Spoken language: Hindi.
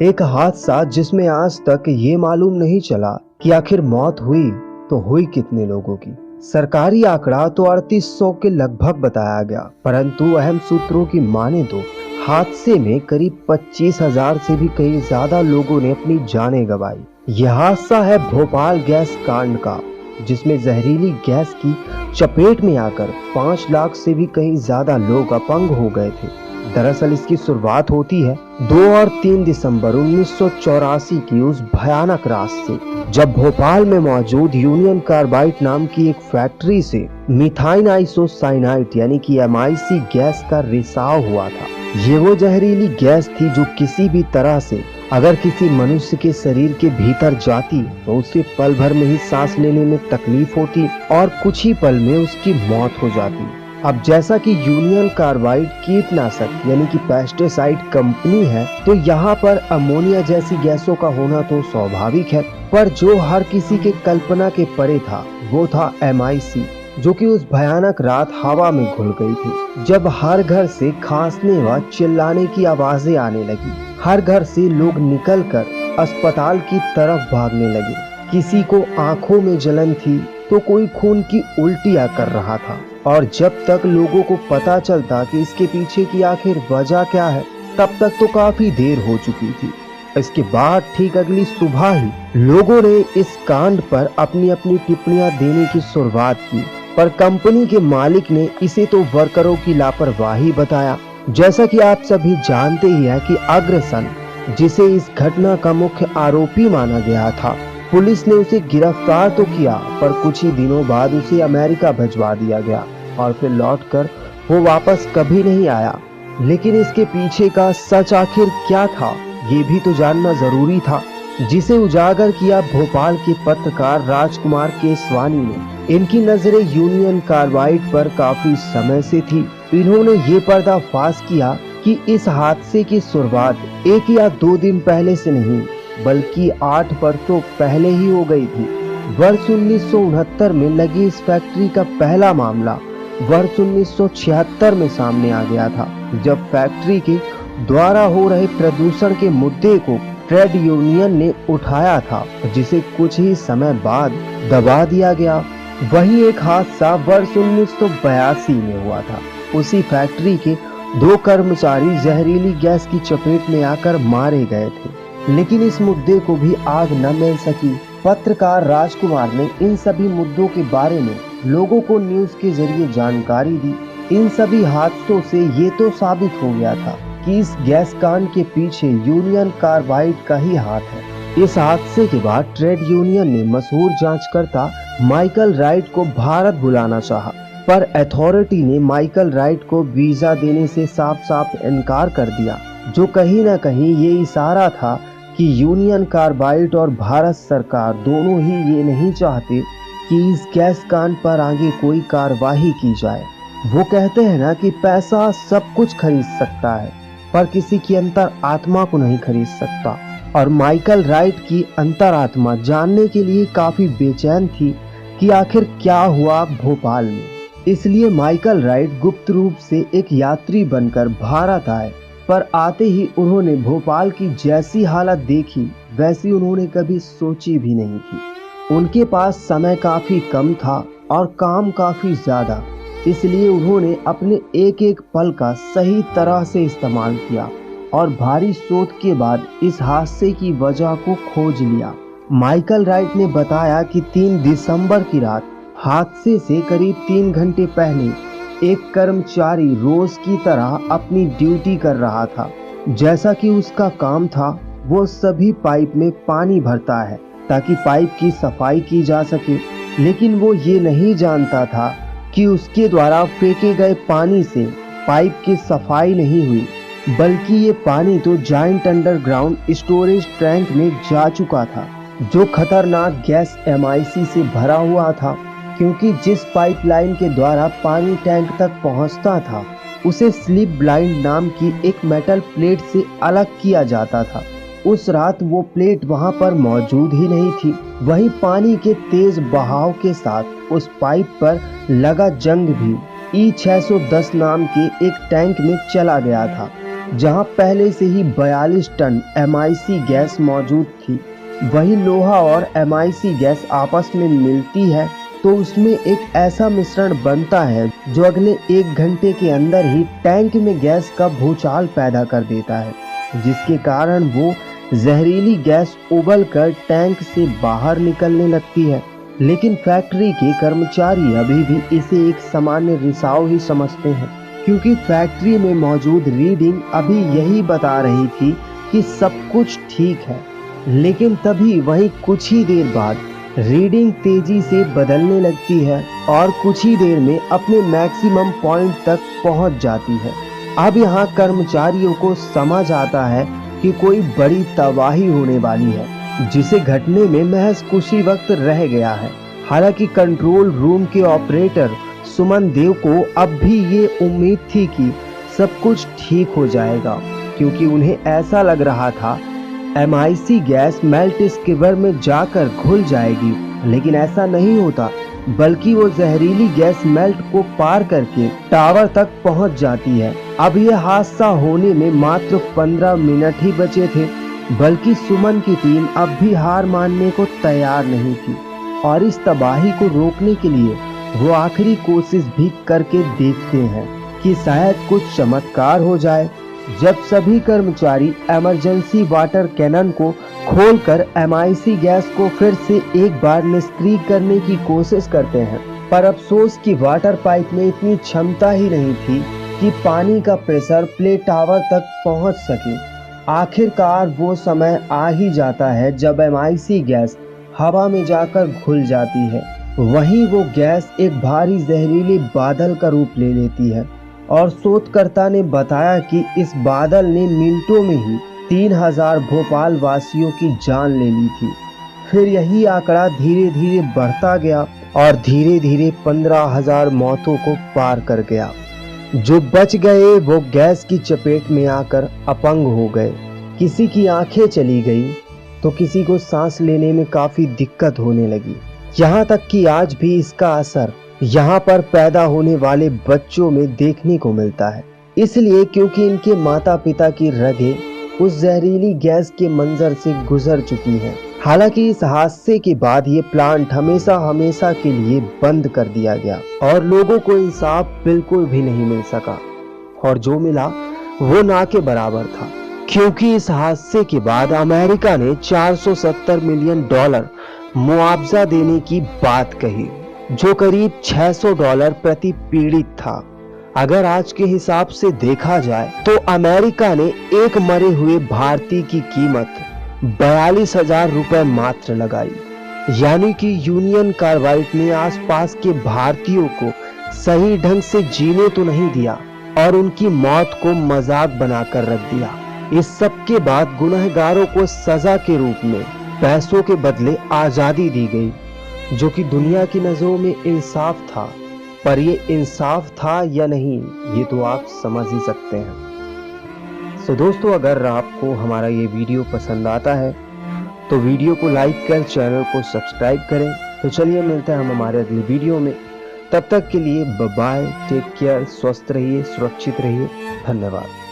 एक हादसा जिसमें आज तक ये मालूम नहीं चला कि आखिर मौत हुई तो हुई कितने लोगों की। सरकारी आंकड़ा तो 3800 के लगभग बताया गया, परंतु अहम सूत्रों की माने तो हादसे में करीब 25,000 से भी कहीं ज्यादा लोगों ने अपनी जानें गंवाई। यह हादसा है भोपाल गैस कांड का, जिसमें जहरीली गैस की चपेट में आकर 5 लाख से भी कहीं ज्यादा लोग अपंग हो गए थे। दरअसल इसकी शुरुआत होती है 2 और 3 दिसंबर 1984 की उस भयानक रात से, जब भोपाल में मौजूद यूनियन कार्बाइड नाम की एक फैक्ट्री से मिथाइन आइसोसाइनाइड यानी कि MIC गैस का रिसाव हुआ था। ये वो जहरीली गैस थी जो किसी भी तरह से अगर किसी मनुष्य के शरीर के भीतर जाती तो उसे पल भर में ही सांस लेने में तकलीफ होती और कुछ ही पल में उसकी मौत हो जाती। अब जैसा कि यूनियन कार्बाइड कीटनाशक यानी कि पेस्टिसाइड कंपनी है, तो यहाँ पर अमोनिया जैसी गैसों का होना तो स्वाभाविक है, पर जो हर किसी के कल्पना के परे था वो था MIC, जो कि उस भयानक रात हवा में घुल गई थी, जब हर घर से खांसने व चिल्लाने की आवाजें आने लगी। हर घर से लोग निकलकर अस्पताल की तरफ भागने लगे। किसी को आंखों में जलन थी तो कोई खून की उल्टियां कर रहा था, और जब तक लोगों को पता चलता कि इसके पीछे की आखिर वजह क्या है, तब तक तो काफी देर हो चुकी थी। इसके बाद ठीक अगली सुबह ही लोगों ने इस कांड पर अपनी अपनी टिप्पणियां देने की शुरुआत की, पर कंपनी के मालिक ने इसे तो वर्करों की लापरवाही बताया। जैसा कि आप सभी जानते ही हैं कि अग्रसन, जिसे इस घटना का मुख्य आरोपी माना गया था, पुलिस ने उसे गिरफ्तार तो किया, पर कुछ ही दिनों बाद उसे अमेरिका भिजवा दिया गया और फिर लौटकर वो वापस कभी नहीं आया। लेकिन इसके पीछे का सच आखिर क्या था, ये भी तो जानना जरूरी था, जिसे उजागर किया भोपाल के पत्रकार राजकुमार केसवानी ने। इनकी नजरें यूनियन कार्बाइड पर काफी समय से थी। इन्होंने ये पर्दाफाश किया कि इस हादसे की शुरुआत 1 या 2 दिन पहले से नहीं, बल्कि 8 वर्षों पहले ही हो गई थी। वर्ष 1969 में लगी इस फैक्ट्री का पहला मामला वर्ष 1976 में सामने आ गया था, जब फैक्ट्री के द्वारा हो रहे प्रदूषण के मुद्दे को ट्रेड यूनियन ने उठाया था, जिसे कुछ ही समय बाद दबा दिया गया। वही एक हादसा वर्ष 1982 में हुआ था। उसी फैक्ट्री के 2 कर्मचारी जहरीली गैस की चपेट में आकर मारे गए थे, लेकिन इस मुद्दे को भी आग न मिल सकी। पत्रकार राजकुमार ने इन सभी मुद्दों के बारे में लोगों को न्यूज के जरिए जानकारी दी। इन सभी हादसों से ये तो साबित हो गया था कि इस गैस कांड के पीछे यूनियन कार्बाइड का ही हाथ है। इस हादसे के बाद ट्रेड यूनियन ने मशहूर जांचकर्ता माइकल राइट को भारत बुलाना चाहा, पर अथॉरिटी ने माइकल राइट को वीजा देने से साफ साफ इनकार कर दिया, जो कहीं न कहीं ये इशारा था कि यूनियन कार्बाइड और भारत सरकार दोनों ही ये नहीं चाहते कि इस गैस कांड पर आगे कोई कार्रवाई की जाए। वो कहते हैं ना कि पैसा सब कुछ खरीद सकता है, पर किसी की अंतर आत्मा को नहीं खरीद सकता। और माइकल राइट की अंतरात्मा जानने के लिए काफी बेचैन थी कि आखिर क्या हुआ भोपाल में। इसलिए माइकल राइट गुप्त रूप से एक यात्री बनकर भारत आए, पर आते ही उन्होंने भोपाल की जैसी हालत देखी वैसी उन्होंने कभी सोची भी नहीं थी। उनके पास समय काफी कम था और काम काफी ज्यादा, इसलिए उन्होंने अपने एक एक पल का सही तरह से इस्तेमाल किया और भारी शोध के बाद इस हादसे की वजह को खोज लिया। माइकल राइट ने बताया कि 3 दिसंबर की रात हादसे से करीब 3 घंटे पहले एक कर्मचारी रोज की तरह अपनी ड्यूटी कर रहा था। जैसा कि उसका काम था, वो सभी पाइप में पानी भरता है ताकि पाइप की सफाई की जा सके, लेकिन वो ये नहीं जानता था कि उसके द्वारा फेंके गए पानी से पाइप की सफाई नहीं हुई, बल्कि ये पानी तो जायंट अंडरग्राउंड स्टोरेज टैंक में जा चुका था, जो खतरनाक गैस MIC से भरा हुआ था। क्योंकि जिस पाइपलाइन के द्वारा पानी टैंक तक पहुंचता था, उसे स्लिप ब्लाइंड नाम की एक मेटल प्लेट से अलग किया जाता था। उस रात वो प्लेट वहां पर मौजूद ही नहीं थी। वहीं पानी के तेज बहाव के साथ उस पाइप पर लगा जंग भी E610 नाम के एक टैंक में चला गया था। जहां पहले से ही 42 टन MIC गैस मौजूद थी। वही लोहा और MIC गैस आपस में मिलती है तो उसमें एक ऐसा मिश्रण बनता है जो अगले 1 घंटे के अंदर ही टैंक में गैस का भूचाल पैदा कर देता है, जिसके कारण वो जहरीली गैस उबलकर टैंक से बाहर निकलने लगती है। लेकिन फैक्ट्री के कर्मचारी अभी भी इसे एक सामान्य रिसाव ही समझते हैं, क्योंकि फैक्ट्री में मौजूद रीडिंग अभी यही बता रही थी कि सब कुछ ठीक है। लेकिन तभी वहीं कुछ ही देर बाद रीडिंग तेजी से बदलने लगती है और कुछ ही देर में अपने मैक्सिमम पॉइंट तक पहुंच जाती है। अब यहाँ कर्मचारियों को समझ आता है कि कोई बड़ी तबाही होने वाली है, जिसे घटने में महज कुछ ही वक्त रह गया है। हालांकि कंट्रोल रूम के ऑपरेटर सुमन देव को अब भी ये उम्मीद थी कि सब कुछ ठीक हो जाएगा, क्योंकि उन्हें ऐसा लग रहा था MIC गैस मेल्ट स्क्रीबर में जाकर घुल जाएगी। लेकिन ऐसा नहीं होता, बल्कि वो जहरीली गैस मेल्ट को पार करके टावर तक पहुंच जाती है। अब यह हादसा होने में मात्र 15 मिनट ही बचे थे, बल्कि सुमन की टीम अब भी हार मानने को तैयार नहीं थी और इस तबाही को रोकने के लिए वो आखिरी कोशिश भी करके देखते हैं कि शायद कुछ चमत्कार हो जाए। जब सभी कर्मचारी इमरजेंसी वाटर कैनन को खोलकर MIC गैस को फिर से एक बार निष्क्रिय करने की कोशिश करते हैं, पर अफसोस कि वाटर पाइप में इतनी क्षमता ही नहीं थी कि पानी का प्रेशर प्ले टावर तक पहुंच सके। आखिरकार वो समय आ ही जाता है जब MIC गैस हवा में जाकर घुल जाती है। वहीं वो गैस एक भारी जहरीले बादल का रूप ले लेती है और शोधकर्ता ने बताया कि इस बादल ने मिनटों में ही 3000 भोपाल वासियों की जान ले ली थी। फिर यही आंकड़ा धीरे धीरे बढ़ता गया और धीरे धीरे 15,000 मौतों को पार कर गया। जो बच गए वो गैस की चपेट में आकर अपंग हो गए। किसी की आंखें चली गई तो किसी को सांस लेने में काफी दिक्कत होने लगी। यहाँ तक कि आज भी इसका असर यहाँ पर पैदा होने वाले बच्चों में देखने को मिलता है, इसलिए क्योंकि इनके माता पिता की रगें उस जहरीली गैस के मंजर से गुजर चुकी हैं। हालांकि इस हादसे के बाद ये प्लांट हमेशा हमेशा के लिए बंद कर दिया गया और लोगों को इंसाफ बिल्कुल भी नहीं मिल सका, और जो मिला वो ना के बराबर था, क्योंकि इस हादसे के बाद अमेरिका ने $470 मिलियन मुआवजा देने की बात कही, जो करीब $600 प्रति पीड़ित था। अगर आज के हिसाब से देखा जाए तो अमेरिका ने एक मरे हुए भारतीय की कीमत 42,000 रुपए मात्र लगाई। यानी कि यूनियन कार्बाइड ने आसपास के भारतीयों को सही ढंग से जीने तो नहीं दिया और उनकी मौत को मजाक बनाकर रख दिया। इस सब के बाद गुनहगारों को सजा के रूप में पैसों के बदले आजादी दी गई, जो कि दुनिया की नजरों में इंसाफ था। पर ये इंसाफ था या नहीं, ये तो आप समझ ही सकते हैं। सो दोस्तों, अगर आपको हमारा ये वीडियो पसंद आता है तो वीडियो को लाइक कर चैनल को सब्सक्राइब करें। तो चलिए मिलते हैं हम हमारे अगले वीडियो में। तब तक के लिए बाय बाय, टेक केयर, स्वस्थ रहिए, सुरक्षित रहिए, धन्यवाद।